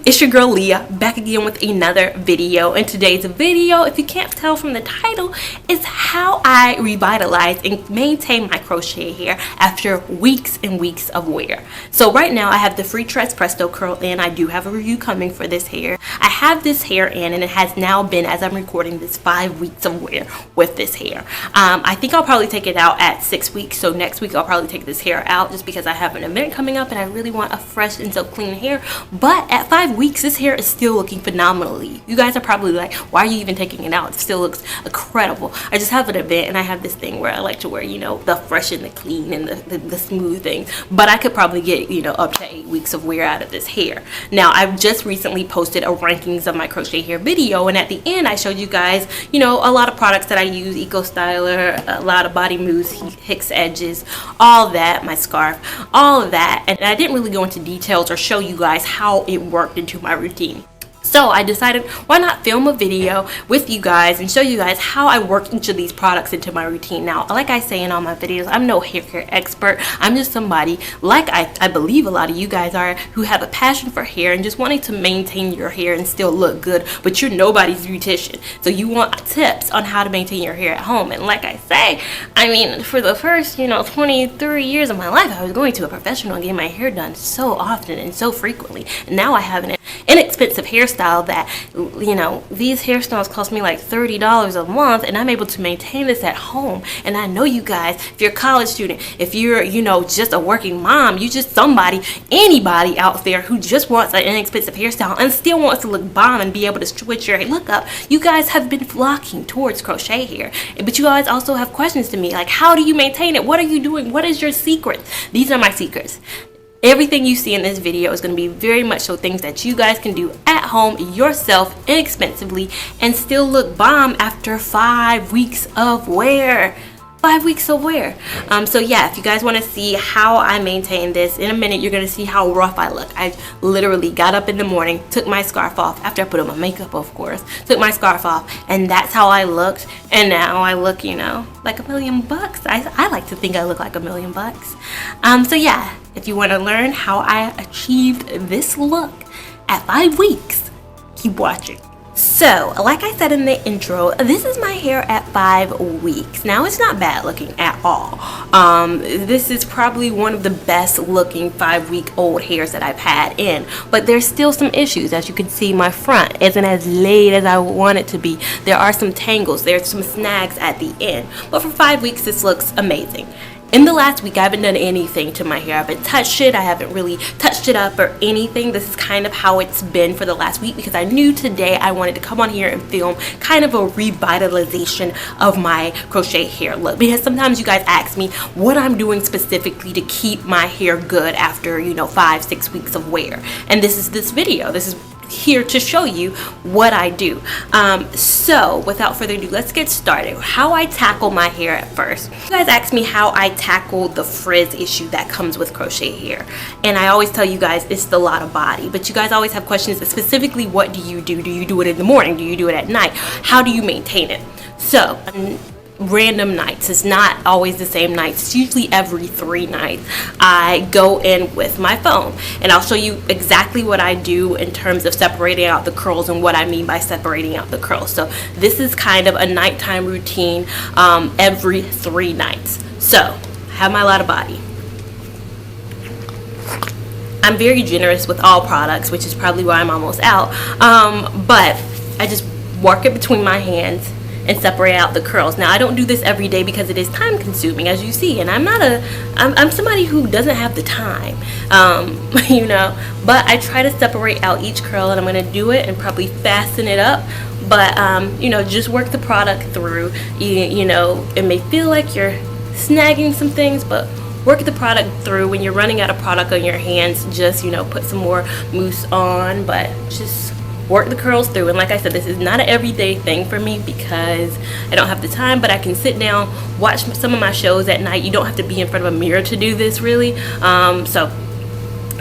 It's your girl Leah, back again with another video. And today's video, if you can't tell from the title, is how I revitalize and maintain my crochet hair after weeks and weeks of wear. So right now I have the Freetress Presto curl in. I do have a review coming for this hair. I have this hair in and it has now been, as I'm recording this, 5 weeks of wear with this hair. I think I'll probably take it out at 6 weeks. So next week I'll probably take this hair out just because I have an event coming up and I really want a fresh and so clean hair. But at 5 weeks, this hair is still looking phenomenally. You guys are probably like, why are you even taking it out? It still looks incredible. I just have an event and I have this thing where I like to wear, you know, the fresh and the clean and the smooth things. But I could probably get, you know, up to 8 weeks of wear out of this hair. Now, I've just recently posted a rankings of my crochet hair video, and at the end I showed you guys, you know, a lot of products that I use, Eco Styler, a lot of body moves, Hicks edges, all that, my scarf, all of that. And I didn't really go into details or show you guys how it worked into my routine. So I decided, why not film a video with you guys and show you guys how I work each of these products into my routine. Now, like I say in all my videos, I'm no hair care expert. I'm just somebody, like I believe a lot of you guys are, who have a passion for hair and just wanting to maintain your hair and still look good, but you're nobody's beautician. So you want tips on how to maintain your hair at home. And like I say, I mean, for the first, you know, 23 years of my life, I was going to a professional and getting my hair done so often and so frequently. And now I have an inexpensive hairstyle that, you know, these hairstyles cost me like $30 a month, and I'm able to maintain this at home. And I know you guys, if you're a college student, if you're, you know, just a working mom, you just somebody, anybody out there who just wants an inexpensive hairstyle and still wants to look bomb and be able to switch your look up, you guys have been flocking towards crochet hair. But you guys also have questions to me like, how do you maintain it? What are you doing? What is your secret? These are my secrets. Everything you see in this video is going to be very much so things that you guys can do at home yourself inexpensively and still look bomb after 5 weeks of wear. 5 weeks of wear. So yeah, if you guys want to see how I maintain this, in a minute you're going to see how rough I look. I literally got up in the morning, took my scarf off, after I put on my makeup of course, took my scarf off, and that's how I looked. And now I look, you know, like $1,000,000. I like to think I look like $1,000,000. So yeah, if you want to learn how I achieved this look at 5 weeks, keep watching. So, like I said in the intro, this is my hair at 5 weeks. Now, it's not bad looking at all. This is probably one of the best looking 5-week-old hairs that I've had in. But there's still some issues. As you can see, my front isn't as laid as I want it to be. There are some tangles. There's some snags at the end. But for 5 weeks, this looks amazing. In the last week, I haven't done anything to my hair. I haven't touched it. I haven't really touched it up or anything. This is kind of how it's been for the last week because I knew today I wanted to come on here and film kind of a revitalization of my crochet hair look. Because sometimes you guys ask me what I'm doing specifically to keep my hair good after, you know, 5-6 weeks of wear. And this is this video. This is here to show you what I do. So without further ado, let's get started. How I tackle my hair at first. You guys ask me how I tackle the frizz issue that comes with crochet hair, and I always tell you guys it's the lot of body, but you guys always have questions specifically, what do you do? Do you do it in the morning? Do you do it at night? How do you maintain it? So random nights, it's not always the same nights, it's usually every 3 nights I go in with my phone, and I'll show you exactly what I do in terms of separating out the curls and what I mean by separating out the curls. So this is kind of a nighttime routine every 3 nights. So I have my lot of body. I'm very generous with all products, which is probably why I'm almost out, but I just work it between my hands and separate out the curls. Now, I don't do this every day because it is time consuming, as you see, and I'm somebody who doesn't have the time, you know, but I try to separate out each curl, and I'm going to do it and probably fasten it up, but you know, just work the product through. You know, it may feel like you're snagging some things, but work the product through. When you're running out of product on your hands, just, you know, put some more mousse on, but just work the curls through. And like I said, this is not an everyday thing for me because I don't have the time, but I can sit down, watch some of my shows at night. You don't have to be in front of a mirror to do this, really. So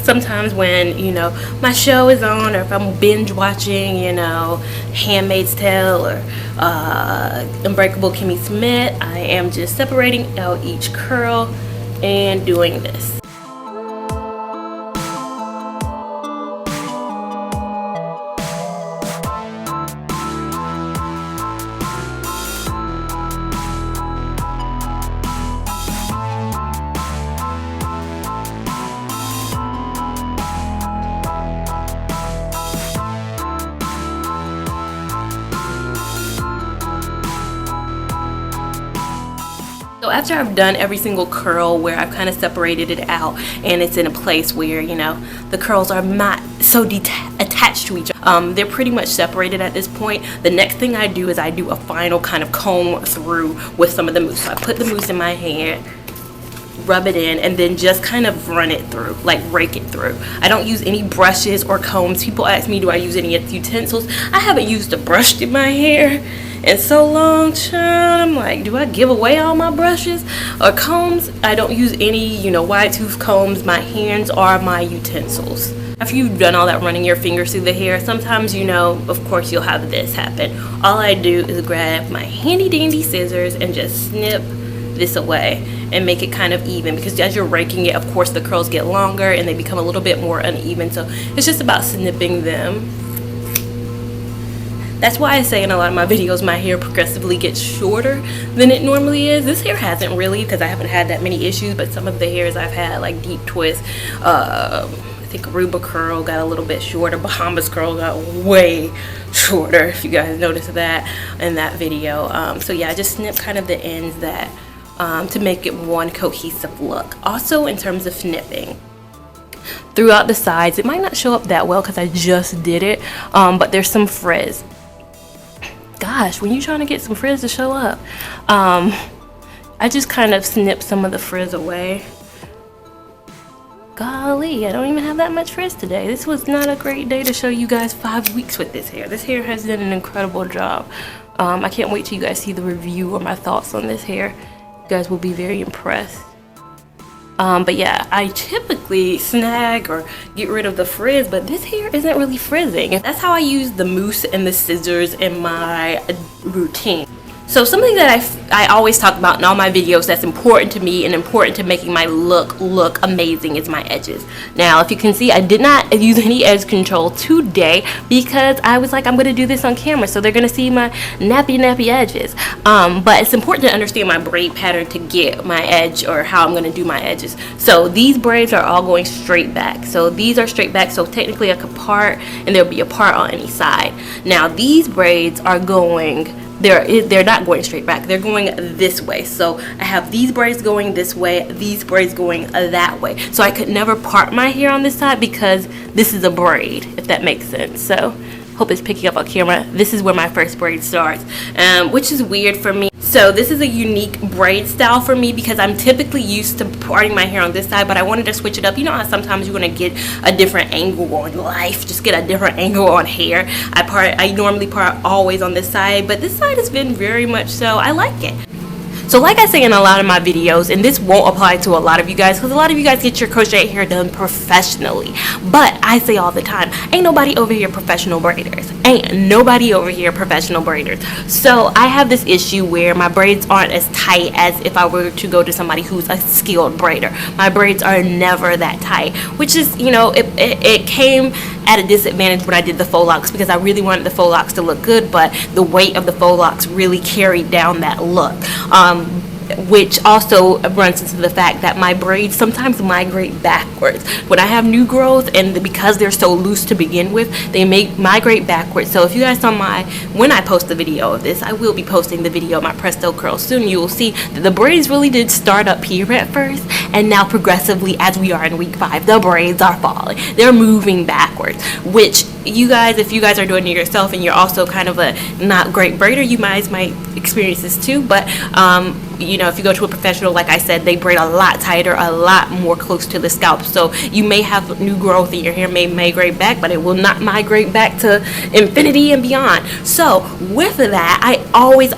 sometimes when, you know, my show is on, or if I'm binge watching, you know, Handmaid's Tale or Unbreakable Kimmy Schmidt, I am just separating out each curl and doing this. after I've done every single curl where I've kind of separated it out and it's in a place where, you know, the curls are not so attached to each other, they're pretty much separated at this point. The next thing I do is I do a final kind of comb through with some of the mousse. So I put the mousse in my hand, rub it in, and then just kind of run it through, like rake it through. I don't use any brushes or combs. People ask me, do I use any utensils? I haven't used a brush in my hair in so long, child. I'm like, do I give away all my brushes or combs? I don't use any, you know, wide tooth combs. My hands are my utensils. After you've done all that running your fingers through the hair, sometimes, you know, of course you'll have this happen. All I do is grab my handy dandy scissors and just snip this away and make it kind of even, because as you're raking it, of course the curls get longer and they become a little bit more uneven. So it's just about snipping them. That's why I say in a lot of my videos my hair progressively gets shorter than it normally is. This hair hasn't really, because I haven't had that many issues, but some of the hairs I've had, like deep twist, I think Aruba curl got a little bit shorter, Bahamas curl got way shorter, if you guys noticed that in that video. So yeah, I just snip kind of the ends that to make it one cohesive look. Also, in terms of snipping throughout the sides, it might not show up that well because I just did it, but there's some frizz. Gosh, when you're trying to get some frizz to show up, I just kind of snip some of the frizz away. Golly, I don't even have that much frizz today. This was not a great day to show you guys 5 weeks with this hair. This hair has done an incredible job. I can't wait till you guys see the review or my thoughts on this hair. You guys will be very impressed. But yeah, I typically snag or get rid of the frizz, but this hair isn't really frizzing. That's how I use the mousse and the scissors in my routine. So something that I always talk about in all my videos that's important to me and important to making my look amazing is my edges. Now, if you can see, I did not use any edge control today because I was like, I'm going to do this on camera, so they're going to see my nappy edges. But it's important to understand my braid pattern to get my edge, or how I'm going to do my edges. So these braids are all going straight back. So these are straight back, so technically I could part, and there'll be a part on any side. Now these braids are going, they're not going straight back, they're going this way. So I have these braids going this way, these braids going that way. So I could never part my hair on this side because this is a braid, if that makes sense. So hope it's picking up on camera. This is where my first braid starts, which is weird for me. So this is a unique braid style for me because I'm typically used to parting my hair on this side, but I wanted to switch it up. You know how sometimes you want to get a different angle on life, just get a different angle on hair. I normally part always on this side, but this side has been very much so. I like it. So like I say in a lot of my videos, and this won't apply to a lot of you guys because a lot of you guys get your crochet hair done professionally, but I say all the time, ain't nobody over here professional braiders. Ain't nobody over here professional braiders. So I have this issue where my braids aren't as tight as if I were to go to somebody who's a skilled braider. My braids are never that tight, which is, you know, it came at a disadvantage when I did the faux locks because I really wanted the faux locks to look good, but the weight of the faux locks really carried down that look. Which also runs into the fact that my braids sometimes migrate backwards. When I have new growth, and because they're so loose to begin with, they migrate backwards. So if you guys saw when I post the video of this, I will be posting the video of my Presto curl soon, you will see that the braids really did start up here at first, and now progressively as we are in week 5, the braids are falling. They're moving backwards, which you guys, if you guys are doing it yourself and you're also kind of a not great braider, you guys might experience this too. But you know, if you go to a professional, like I said, they braid a lot tighter, a lot more close to the scalp. So you may have new growth and your hair may migrate back, but it will not migrate back to infinity and beyond. So with that, I always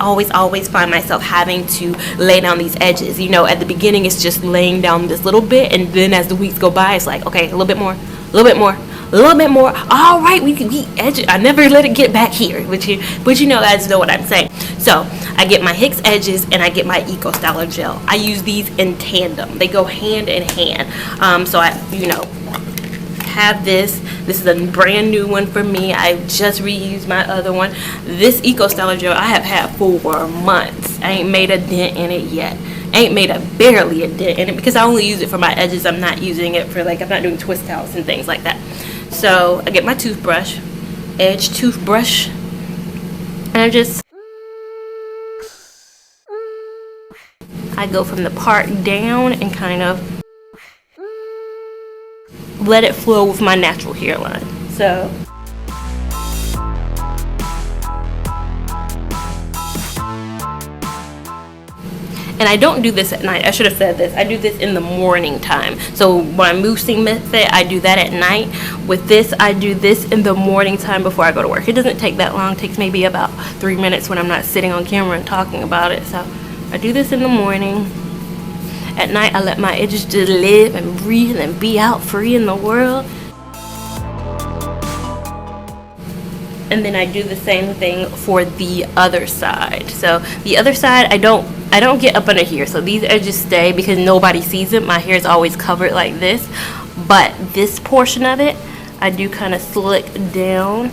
find myself having to lay down these edges. You know, at the beginning, it's just laying down this little bit, and then as the weeks go by, it's like, okay, a little bit more, a little bit more, a little bit more. All right, we edge it. I never let it get back here, but you know, guys know what I'm saying. So I get my Hicks edges and I get my Eco Styler gel. I use these in tandem. They go hand in hand. So I, you know, have this. This is a brand new one for me. I just reused my other one. This Eco Styler gel I have had for months. I ain't made a dent in it yet. Ain't made barely a dent in it because I only use it for my edges. I'm not using it for, like, I'm not doing twist outs and things like that. So I get my toothbrush, edge toothbrush, and I go from the part down and kind of let it flow with my natural hairline. So and I don't do this at night. I should have said this. I do this in the morning time. So my moosing method, I do that at night. With this, I do this in the morning time before I go to work. It doesn't take that long. It takes maybe about 3 minutes when I'm not sitting on camera and talking about it. So I do this in the morning. At night, I let my edges just live and breathe and be out free in the world. And then I do the same thing for the other side. So the other side, I don't get up under here, so these edges stay because nobody sees it. My hair is always covered like this, but this portion of it I do kind of slick down,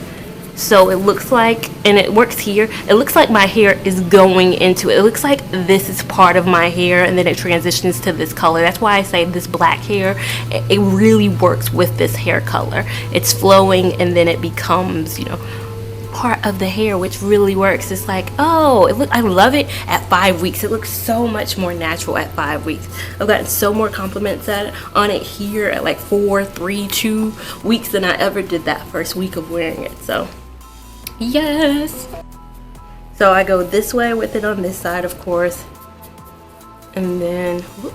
so it looks like, and it works here, it looks like my hair is going into it. It looks like this is part of my hair and then it transitions to this color. That's why I say this black hair, it really works with this hair color. It's flowing and then it becomes, you know, part of the hair, which really works. It's like, oh, I love it at 5 weeks. It looks so much more natural at 5 weeks. I've gotten so more compliments on it here at like 4, 3, 2 weeks than I ever did that first week of wearing it. So yes. So I go this way with it on this side, of course, and then whoop,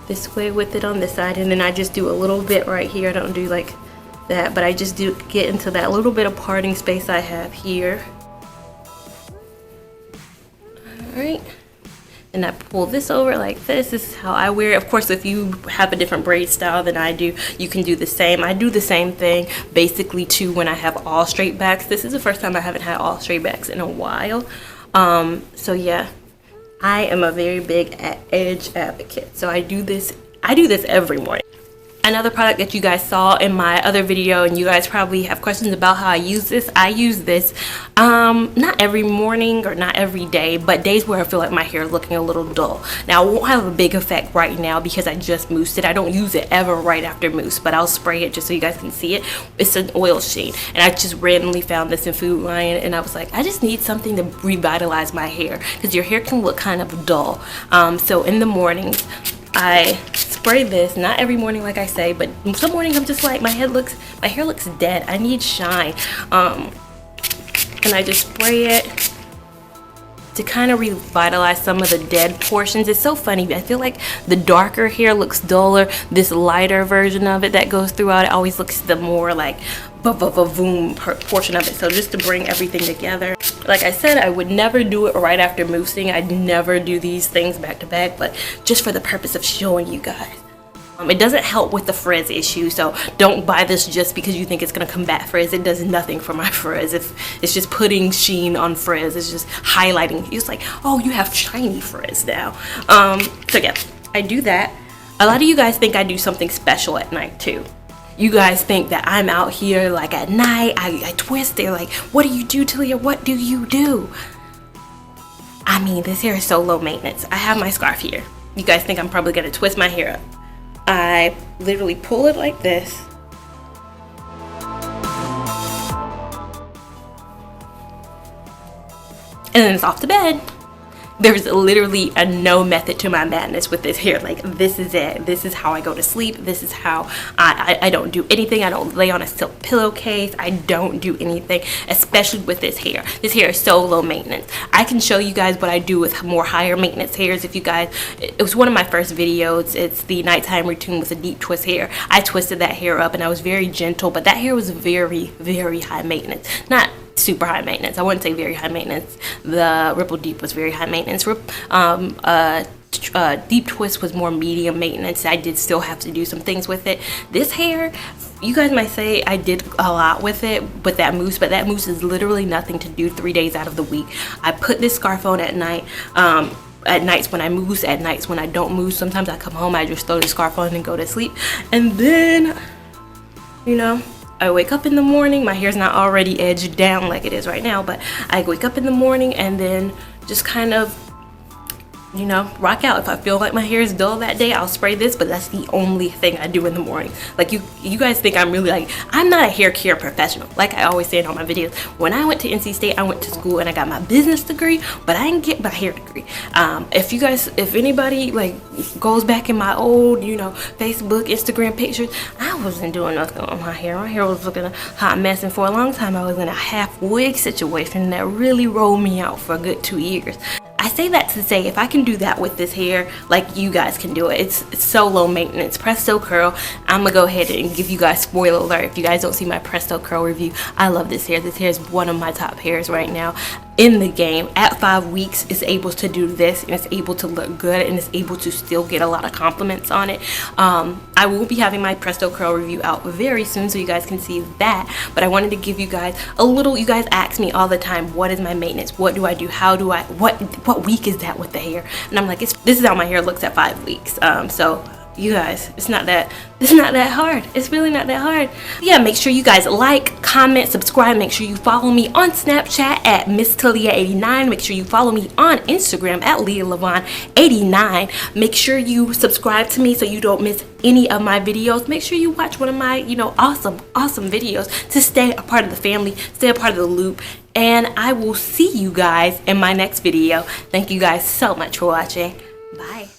this way with it on this side, and then I just do a little bit right here. I don't do like that, but I just do get into that little bit of parting space I have here. Alright, and I pull this over like this. This is how I wear it. Of course, if you have a different braid style than I do, you can do the same. I do the same thing basically too when I have all straight backs. This is the first time I haven't had all straight backs in a while. So yeah, I am a very big edge advocate. So I do this every morning. Another product that you guys saw in my other video, and you guys probably have questions about how I use this. I use this not every morning or not every day, but days where I feel like my hair is looking a little dull. Now, it won't have a big effect right now because I just moosed it. I don't use it ever right after mousse, but I'll spray it just so you guys can see it. It's an oil sheen, and I just randomly found this in Food Lion, and I was like, I just need something to revitalize my hair because your hair can look kind of dull. So in the mornings, I spray this, not every morning like I say, but some mornings I'm just like, my hair looks dead. I need shine. And I just spray it to kind of revitalize some of the dead portions. It's so funny. I feel like the darker hair looks duller. This lighter version of it that goes throughout, it always looks the more like boom portion of it. So just to bring everything together. Like I said, I would never do it right after moosing. I'd never do these things back to back, but just for the purpose of showing you guys. It doesn't help with the frizz issue, so don't buy this just because you think it's going to combat frizz. It does nothing for my frizz. It's just putting sheen on frizz. It's just highlighting. It's like, oh, you have shiny frizz now. So yeah, I do that. A lot of you guys think I do something special at night too. You guys think that I'm out here like at night, I twist. They're like, what do you do, Talia? What do you do? I mean, this hair is so low maintenance. I have my scarf here. You guys think I'm probably going to twist my hair up. I literally pull it like this. And then it's off to bed. There's literally a no method to my madness with this hair. Like, this is it. This is how I go to sleep. This is how I don't do anything. I don't lay on a silk pillowcase. I don't do anything, especially with this hair. This hair is so low maintenance. I can show you guys what I do with more higher maintenance hairs. If you guys, it was one of my first videos. It's the nighttime routine with a deep twist hair. I twisted that hair up and I was very gentle, but that hair was very, very high maintenance. Not super high maintenance. I wouldn't say very high maintenance. The Ripple Deep was very high maintenance. Deep Twist was more medium maintenance. I did still have to do some things with it. This hair, you guys might say I did a lot with it with that mousse, but that mousse is literally nothing to do 3 days out of the week. I put this scarf on at night. At nights when I mousse, at nights when I don't mousse. Sometimes I come home, I just throw the scarf on and go to sleep. And then, you know, I wake up in the morning, my hair's not already edged down like it is right now, but I wake up in the morning and then just kind of you know, rock out. If I feel like my hair is dull that day, I'll spray this, but that's the only thing I do in the morning. Like you guys think I'm really like, I'm not a hair care professional. Like I always say in all my videos, when I went to NC State, I went to school and I got my business degree, but I didn't get my hair degree. If anybody like goes back in my old, you know, Facebook, Instagram pictures, I wasn't doing nothing on my hair. My hair was looking a hot mess, and for a long time I was in a half wig situation that really rolled me out for a good 2 years. I say that to say, if I can do that with this hair, like you guys can do it. It's so low maintenance. Presto curl. I'm gonna go ahead and give you guys spoiler alert. If you guys don't see my Presto curl review, I love this hair. This hair is one of my top hairs right now in the game. At 5 weeks, it's able to do this, and it's able to look good, and it's able to still get a lot of compliments on it. I will be having my Presto curl review out very soon, so you guys can see that. But I wanted to give you guys a little. You guys ask me all the time, what is my maintenance? What do I do? How do I? What week is that with the hair? And I'm like, this is how my hair looks at 5 weeks. So you guys, it's not that hard. It's really not that hard. Yeah, make sure you guys like, comment, subscribe. Make sure you follow me on Snapchat at MissTalia89. Make sure you follow me on Instagram at Lia Lavon 89. Make sure you subscribe to me so you don't miss any of my videos. Make sure you watch one of my, you know, awesome videos to stay a part of the family, stay a part of the loop. And I will see you guys in my next video. Thank you guys so much for watching. Bye.